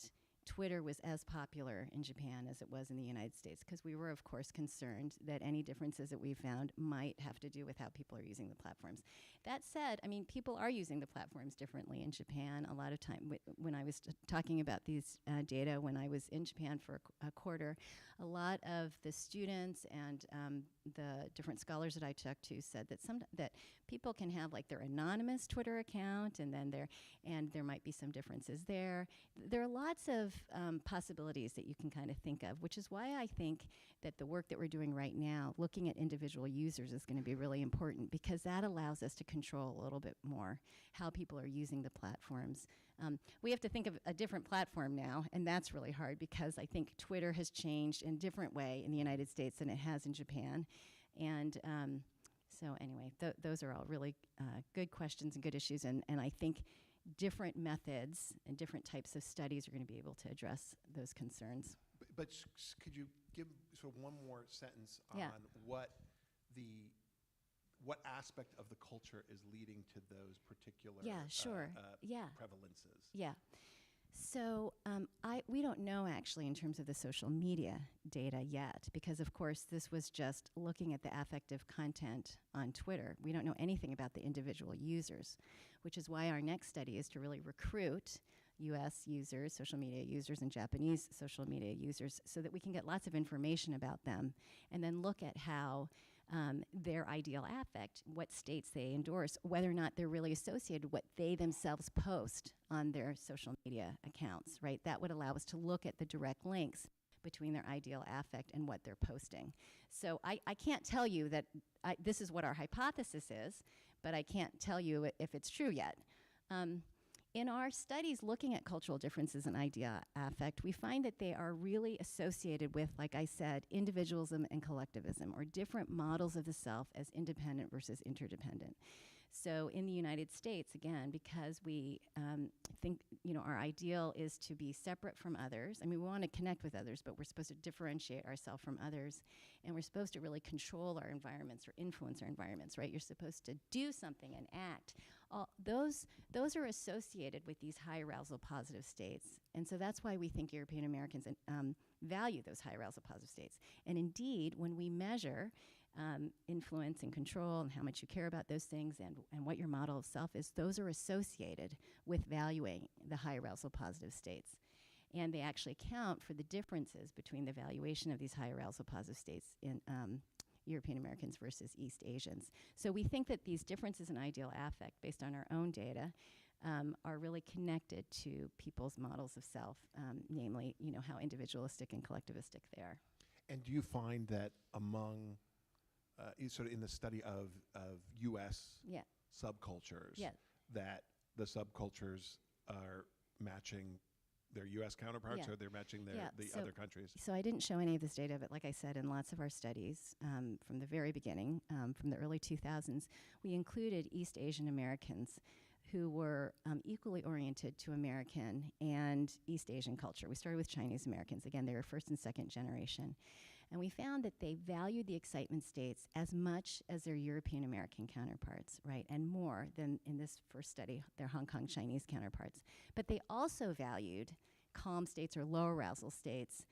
Twitter was as popular in Japan as it was in the United States, because we were, of course, concerned that any differences that we found might have to do with how people are using the platforms. That said, people are using the platforms differently in Japan. A lot of time, when I was talking about these data, when I was in Japan for a quarter, a lot of the students and the different scholars that I talked to said that that people can have their anonymous Twitter account, and then there might be some differences there. There are lots of possibilities that you can kind of think of, which is why I think that the work that we're doing right now, looking at individual users, is going to be really important, because that allows us to control a little bit more how people are using the platforms. We have to think of a different platform now, and that's really hard, because I think Twitter has changed in a different way in the United States than it has in Japan. And so anyway, those are all really good questions and good issues, and I think different methods and different types of studies are going to be able to address those concerns. But could you give sort of one more sentence on what what aspect of the culture is leading to those particular Yeah, sure. Yeah. prevalences? Yeah. So we don't know actually in terms of the social media data yet, because of course this was just looking at the affective content on Twitter. We don't know anything about the individual users, which is why our next study is to really recruit US users, social media users, and Japanese social media users so that we can get lots of information about them and then look at how their ideal affect, what states they endorse, whether or not they're really associated with what they themselves post on their social media accounts, right? That would allow us to look at the direct links between their ideal affect and what they're posting. So I can't tell you that this is what our hypothesis is, but I can't tell you if it's true yet. In our studies looking at cultural differences in ideal affect, we find that they are really associated with, like I said, individualism and collectivism, or different models of the self as independent versus interdependent. So in the United States, again, because we think, our ideal is to be separate from others. I mean, we want to connect with others, but we're supposed to differentiate ourselves from others, and we're supposed to really control our environments or influence our environments, right? You're supposed to do something and act. Those are associated with these high arousal positive states, and so that's why we think European Americans value those high arousal positive states. And indeed, when we measure influence and control and how much you care about those things and what your model of self is, those are associated with valuing the high arousal positive states. And they actually account for the differences between the valuation of these high arousal positive states in European Americans versus East Asians. So we think that these differences in ideal affect, based on our own data, are really connected to people's models of self, namely, how individualistic and collectivistic they are. And do you find that among, sort of in the study of U.S. subcultures, that the subcultures are matching their U.S. counterparts, or they're matching the other countries? So I didn't show any of this data, but like I said, in lots of our studies from the very beginning, from the early 2000s, we included East Asian Americans who were equally oriented to American and East Asian culture. We started with Chinese Americans. Again, they were first and second generation. And we found that they valued the excitement states as much as their European American counterparts, right? And more than in this first study, their Hong Kong Chinese counterparts. But they also valued calm states or low arousal states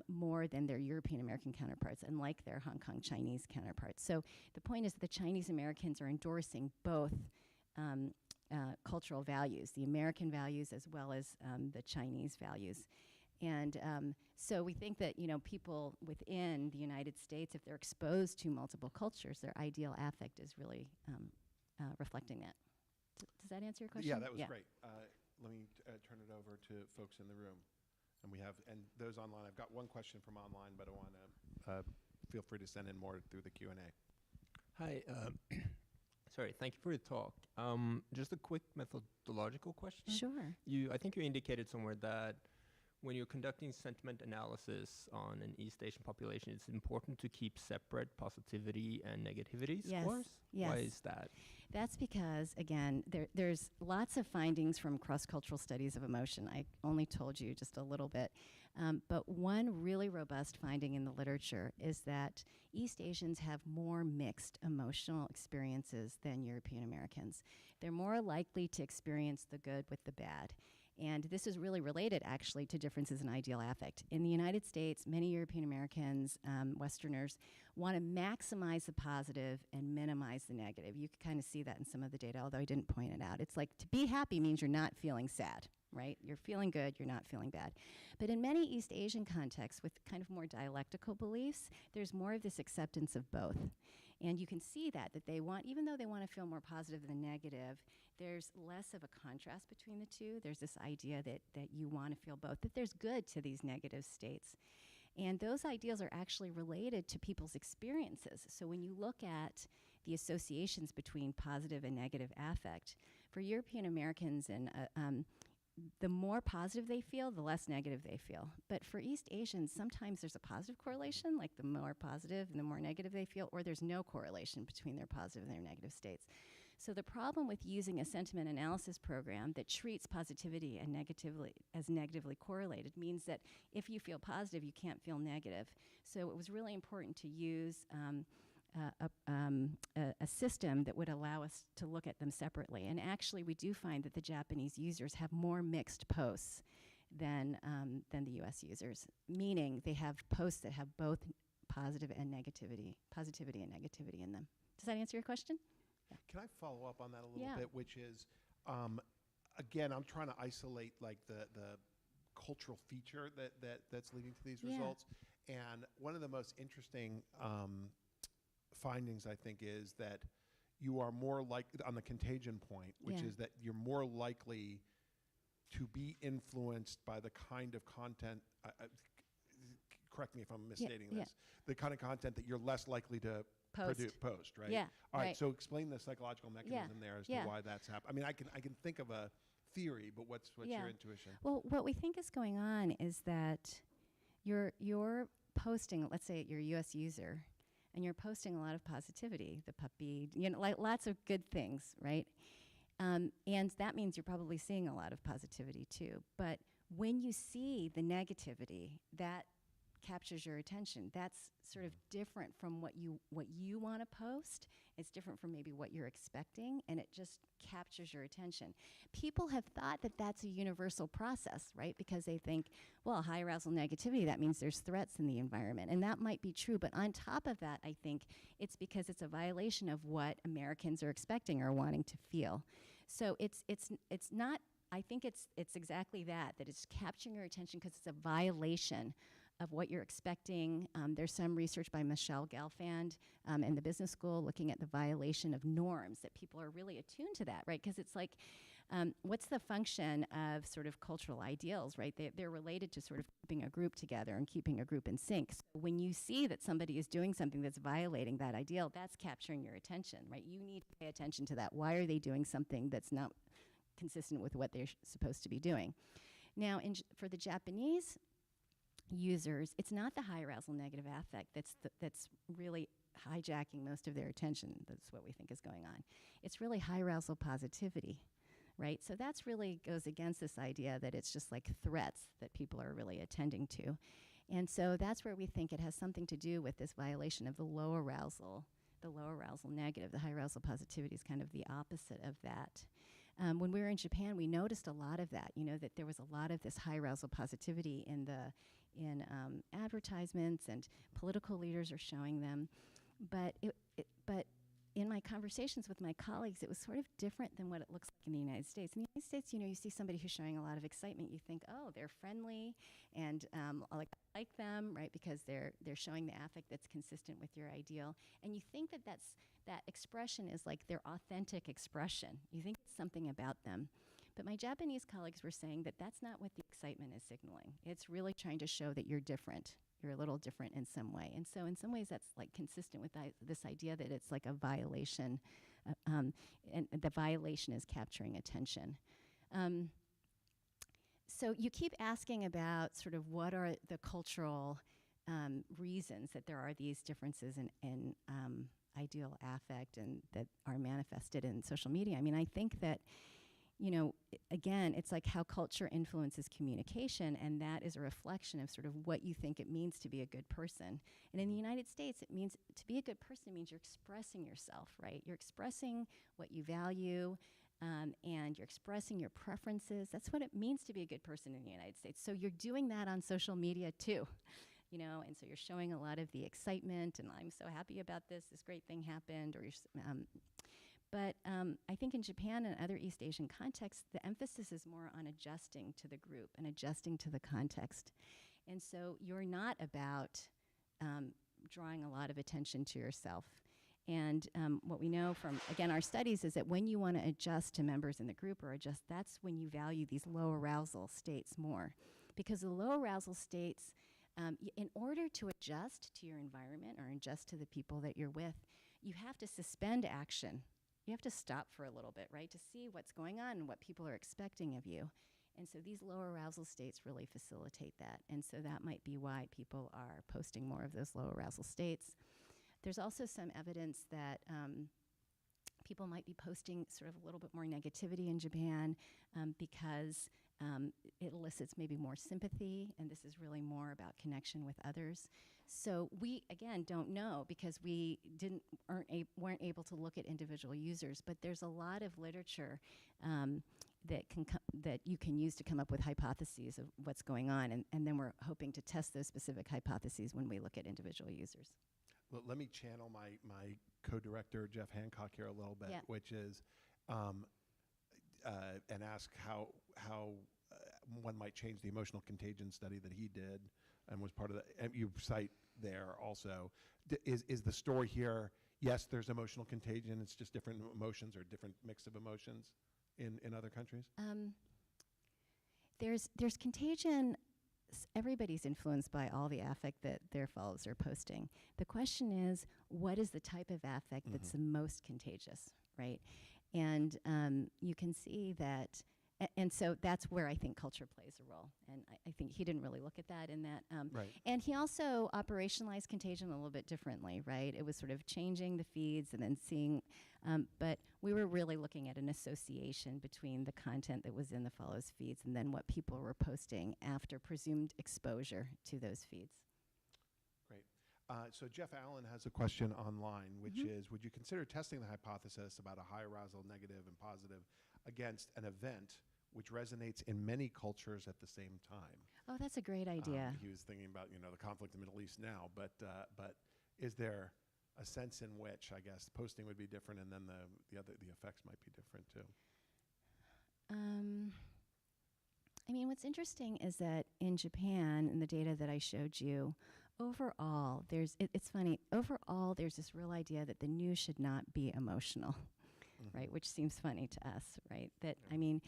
more than their European American counterparts, and like their Hong Kong Chinese counterparts. So the point is that the Chinese Americans are endorsing both cultural values, the American values as well as the Chinese values. And so we think that people within the United States, if they're exposed to multiple cultures, their ideal affect is really reflecting that. Does that answer your question? Yeah, that was great. Let me turn it over to folks in the room. And those online, I've got one question from online, but I want to feel free to send in more through the Q&A. Hi. Sorry, thank you for the talk. Just a quick methodological question. Sure. I think you indicated somewhere that when you're conducting sentiment analysis on an East Asian population, it's important to keep separate positivity and negativity scores? Yes. Why is that? That's because, again, there's lots of findings from cross-cultural studies of emotion. I only told you just a little bit. But one really robust finding in the literature is that East Asians have more mixed emotional experiences than European Americans. They're more likely to experience the good with the bad. And this is really related, actually, to differences in ideal affect. In the United States, many European Americans, Westerners, want to maximize the positive and minimize the negative. You can kind of see that in some of the data, although I didn't point it out. It's like to be happy means you're not feeling sad, right? You're feeling good, you're not feeling bad. But in many East Asian contexts with kind of more dialectical beliefs, there's more of this acceptance of both. And you can see that they want, even though they want to feel more positive than negative, there's less of a contrast between the two. There's this idea that you want to feel both, that there's good to these negative states. And those ideals are actually related to people's experiences. So when you look at the associations between positive and negative affect, for European Americans and the more positive they feel, the less negative they feel. But for East Asians, sometimes there's a positive correlation, like the more positive and the more negative they feel, or there's no correlation between their positive and their negative states. So the problem with using a sentiment analysis program that treats positivity and negatively correlated means that if you feel positive, you can't feel negative. So it was really important to use a system that would allow us to look at them separately. And actually, we do find that the Japanese users have more mixed posts than the U.S. users, meaning they have posts that have both positivity and negativity in them. Does that answer your question? Yeah. Can I follow up on that a little Yeah. bit, which is, again, I'm trying to isolate like the cultural feature that's leading to these Yeah. results. And one of the most interesting findings, I think, is that you are more like, on the contagion point, which Yeah. is that you're more likely to be influenced by the kind of content, correct me if I'm misstating yeah. this, the kind of content that you're less likely to post, right? Yeah, All right, right. so explain the psychological mechanism there as yeah. to why that's happening. I mean, I can think of a theory, but what's Yeah. your intuition? Well, what we think is going on is that you're posting, let's say you're a U.S. user, and you're posting a lot of positivity, the puppy, like lots of good things, right? And that means you're probably seeing a lot of positivity too. But when you see the negativity, that captures your attention. That's sort of different from what you want to post. It's different from maybe what you're expecting, and it just captures your attention. People have thought that that's a universal process, right? Because they think, well, high arousal negativity, that means there's threats in the environment, and that might be true. But on top of that, I think it's because it's a violation of what Americans are expecting or wanting to feel. So it's not. I think it's exactly that it's capturing your attention because it's a violation of what you're expecting. There's some research by Michelle Gelfand in the business school looking at the violation of norms, that people are really attuned to that, right? Because it's like, what's the function of sort of cultural ideals, right? They're related to sort of keeping a group together and keeping a group in sync. So when you see that somebody is doing something that's violating that ideal, that's capturing your attention, right? You need to pay attention to that. Why are they doing something that's not consistent with what they're supposed to be doing? Now, for the Japanese users, it's not the high arousal negative affect that's really hijacking most of their attention. That's what we think is going on. It's really high arousal positivity, right? So that's really goes against this idea that it's just like threats that people are really attending to. And so that's where we think it has something to do with this violation of the low arousal negative. The high arousal positivity is kind of the opposite of that. When we were in Japan, we noticed a lot of that, that there was a lot of this high arousal positivity in advertisements, and political leaders are showing them. But in my conversations with my colleagues, it was sort of different than what it looks like in the United States. In the United States, you see somebody who's showing a lot of excitement, you think, oh, they're friendly, and I like them, right? Because they're showing the affect that's consistent with your ideal, and you think that expression is like their authentic expression. You think it's something about them. But my Japanese colleagues were saying that that's not what the excitement is signaling. It's really trying to show that you're different. You're a little different in some way. And so in some ways that's like consistent with this idea that it's like a violation, and the violation is capturing attention. So you keep asking about sort of what are the cultural reasons that there are these differences in ideal affect and that are manifested in social media. I mean, I think that again, it's like how culture influences communication, and that is a reflection of sort of what you think it means to be a good person. And in the United States, it means to be a good person means you're expressing yourself, right? You're expressing what you value, and you're expressing your preferences. That's what it means to be a good person in the United States. So you're doing that on social media too. And so you're showing a lot of the excitement, and I'm so happy about this great thing happened, or But I think in Japan and other East Asian contexts, the emphasis is more on adjusting to the group and adjusting to the context. And so you're not about drawing a lot of attention to yourself. And what we know from, again, our studies is that when you want to adjust to members in the group that's when you value these low arousal states more. Because the low arousal states, in order to adjust to your environment or adjust to the people that you're with, you have to suspend action. You have to stop for a little bit, right, to see what's going on and what people are expecting of you. And so these low arousal states really facilitate that. And so that might be why people are posting more of those low arousal states. There's also some evidence that people might be posting sort of a little bit more negativity in Japan because it elicits maybe more sympathy, and this is really more about connection with others. So we, again, don't know because we weren't able to look at individual users, but there's a lot of literature that you can use to come up with hypotheses of what's going on, and then we're hoping to test those specific hypotheses when we look at individual users. Well, let me channel my co-director, Jeff Hancock, here a little bit, Yeah. which is, and ask how one might change the emotional contagion study that he did and was part of the, and you cite there also. Is the story here, yes, there's emotional contagion, it's just different emotions or different mix of emotions in other countries? There's contagion. Everybody's influenced by all the affect that their followers are posting. The question is, what is the type of affect that's the most contagious, right? And you can see that, and so that's where I think culture plays a role. And I think he didn't really look at that in that. Right. And he also operationalized contagion a little bit differently, right? It was sort of changing the feeds and then seeing, but we were really looking at an association between the content that was in the follows feeds and then what people were posting after presumed exposure to those feeds. Great. So Jeff Allen has a question online, which is, would you consider testing the hypothesis about a high arousal negative and positive against an event which resonates in many cultures at the same time? Oh, that's a great idea. He was thinking about, the conflict in the Middle East now, but is there a sense in which, I guess, posting would be different and then the effects might be different too? I mean, what's interesting is that in Japan, in the data that I showed you, overall, it's funny, overall there's this real idea that the news should not be emotional, right? Which seems funny to us, right? That, I mean,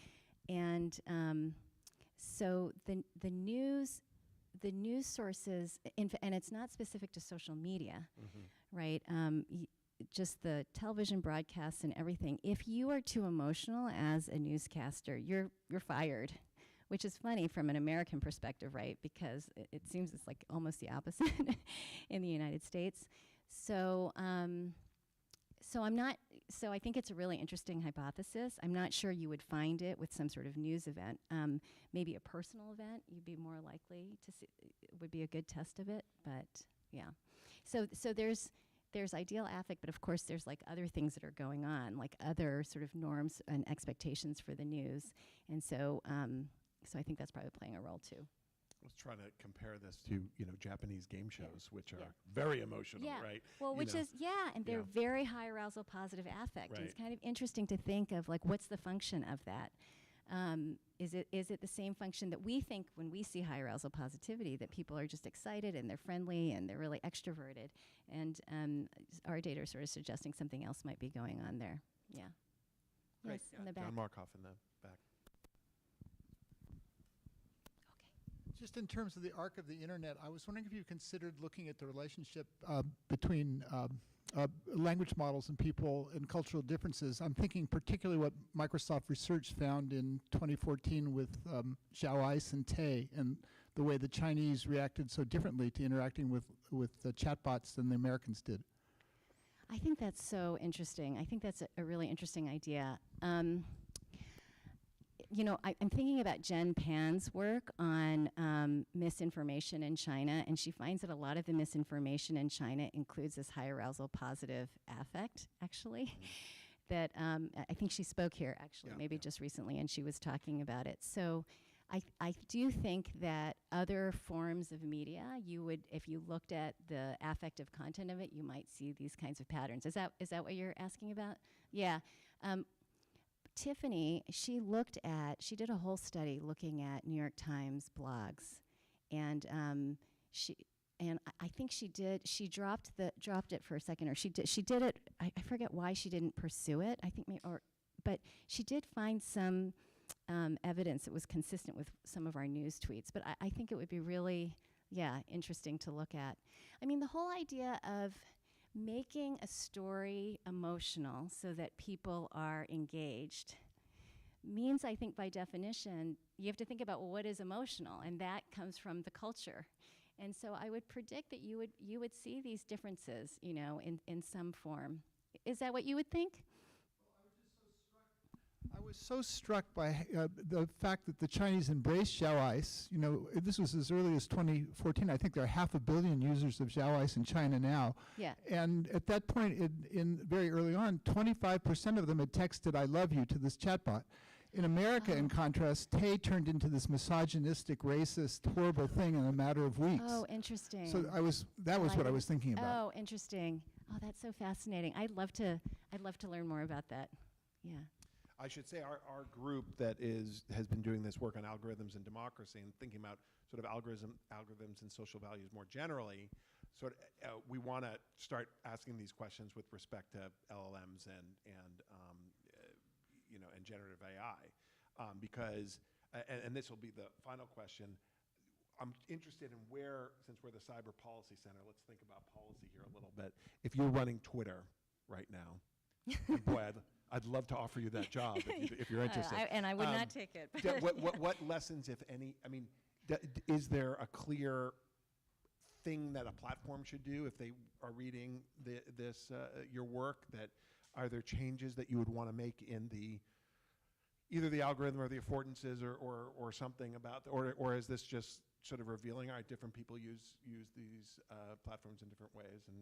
and so the news sources, and it's not specific to social media, right? Just the television broadcasts and everything. If you are too emotional as a newscaster, you're fired, which is funny from an American perspective, right? Because it seems it's like almost the opposite in the United States. So So I think it's a really interesting hypothesis. I'm not sure you would find it with some sort of news event. Maybe a personal event, you'd be more likely to see, would be a good test of it, but yeah. So there's ideal affect, but of course there's like other things that are going on, like other sort of norms and expectations for the news. And so I think that's probably playing a role too. I was trying to compare this to, Japanese game shows, which are very emotional, right? Well, and they're very high arousal positive affect. Right. It's kind of interesting to think of like, what's the function of that? Is it the same function that we think when we see high arousal positivity, that people are just excited and they're friendly and they're really extroverted? And our data are sort of suggesting something else might be going on there. Yeah. Great. Yes, in the back. John Markoff in the back. Just in terms of the arc of the internet, I was wondering if you considered looking at the relationship between language models and people and cultural differences. I'm thinking particularly what Microsoft Research found in 2014 with Zhao Ice and Tay, and the way the Chinese reacted so differently to interacting with the chatbots than the Americans did. I think that's so interesting. I think that's a really interesting idea. I'm thinking about Jen Pan's work on misinformation in China, and she finds that a lot of the misinformation in China includes this high arousal positive affect, actually. That I think she spoke here, actually, just recently, and she was talking about it. So I do think that other forms of media, if you looked at the affective content of it, you might see these kinds of patterns. Is that what you're asking about? Yeah. Tiffany, she did a whole study looking at New York Times blogs, and I think she dropped it for a second, or she did it. I forget why she didn't pursue it. I think but she did find some evidence that was consistent with some of our news tweets. But I think it would be really, interesting to look at. I mean, the whole idea of making a story emotional so that people are engaged means, I think, by definition, you have to think about, well, what is emotional, and that comes from the culture. And so I would predict that you would see these differences, in some form. Is that what you would think? Well, I was so struck by the fact that the Chinese embraced Xiaoice. You know, this was as early as 2014. I think there are 500 million users of Xiaoice in China now. Yeah. And at that point, in very early on, 25% of them had texted "I love you" to this chatbot. In America, in contrast, Tay turned into this misogynistic, racist, horrible thing in a matter of weeks. Oh, interesting. So that was what I was thinking about. Oh, interesting. Oh, that's so fascinating. I'd love to learn more about that. Yeah. I should say our group that has been doing this work on algorithms and democracy and thinking about sort of algorithms and social values more generally, we want to start asking these questions with respect to LLMs and generative AI, because and this will be the final question. I'm interested in where, since we're the Cyber Policy Center, let's think about policy here a little bit. If you're running Twitter right now, and boy, I'd love to offer you that job if you're interested. I would not take it. What lessons, if any, I mean, is there a clear thing that a platform should do if they are reading your work? That are there changes that you would want to make in either the algorithm or the affordances or something about, or is this just sort of revealing, all right, different people use these platforms in different ways, and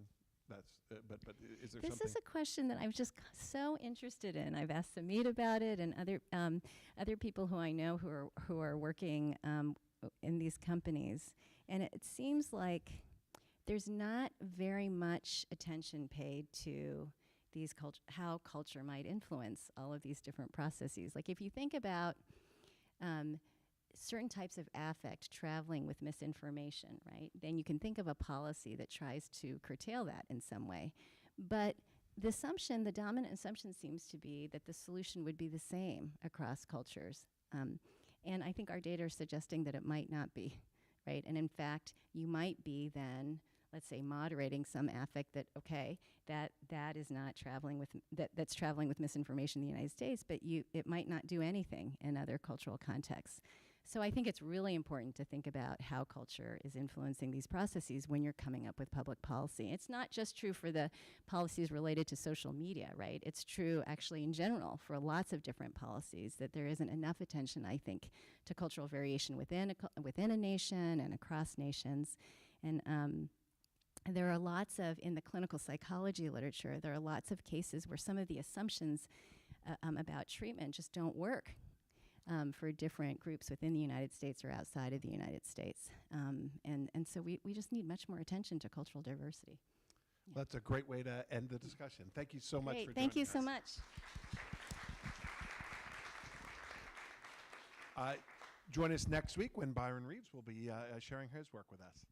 that's, but is there something? This is a question that I'm just so interested in. I've asked Samit about it, and other people who I know who are working in these companies, and it seems like there's not very much attention paid to these how culture might influence all of these different processes. Like if you think about certain types of affect traveling with misinformation, right? Then you can think of a policy that tries to curtail that in some way. But the dominant assumption seems to be that the solution would be the same across cultures. And I think our data are suggesting that it might not be, right? And in fact, you might be then, let's say, moderating some affect that, okay, that is not traveling with, that's traveling with misinformation in the United States, but it might not do anything in other cultural contexts. So I think it's really important to think about how culture is influencing these processes when you're coming up with public policy. It's not just true for the policies related to social media, right? It's true actually in general for lots of different policies, that there isn't enough attention, I think, to cultural variation within a nation and across nations. And there are lots of, in the clinical psychology literature, there are lots of cases where some of the assumptions about treatment just don't work. For different groups within the United States or outside of the United States. And so we just need much more attention to cultural diversity. Yeah. That's a great way to end the discussion. Thank you so much for joining us. Thank you so much. Join us next week when Byron Reeves will be sharing his work with us.